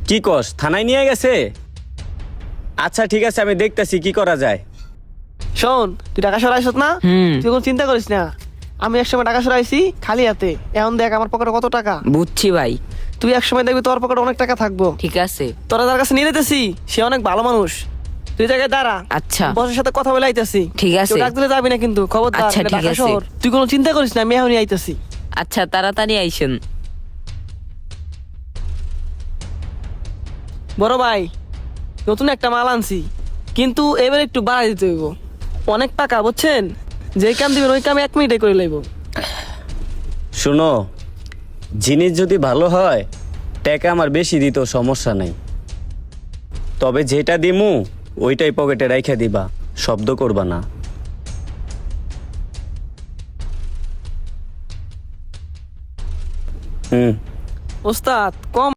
কি কস, থানায় নিয়ে গেছে? আচ্ছা ঠিক আছে, আমি দেখতেছি কি করা যায়। শোন, তুই টাকা সরাইছ না? তুই কোনো চিন্তা করিস না। আমি একসময় টাকা সরাইছি খালি হাতে, এখন দেখ আমার পকেটে কত টাকা। বুঝছি ভাই। তুই একসময় দেখবি তোর পকেটে অনেক টাকা থাকবো। ঠিক আছে। তোরা যার কাছে নিয়ে যেতেছি সে অনেক ভালো মানুষ। তুই জায়গায় দাঁড়া, আচ্ছা বসের সাথে কথা বলে আইতাছি। ঠিক আছে। কেউ ডাক দিলে যাবি না কিন্তু, খবরদার। আচ্ছা, এটা ঠিক ঢাকা আছে। শহর। তুই কোনো চিন্তা করিস না, আমি এখনই আইতাছি। আচ্ছা তাড়াতাড়ি আইসেন। বড় ভাই, নতুন একটা মাল আনছি, কিন্তু এবার একটু বাড়াই দিতে হইব। অনেক টাকা বুঝছেন, যে কাম দিবেন ওই কাম 1 মিনিটে করে লইব। শোনো, জিনিস যদি ভালো হয় টাকা আমার বেশি দিতেও সমস্যা নাই, তবে যেটা দিমু ওইটাই পকেটে রাইখা দিবা, শব্দ করবা না। ওস্তাদ কম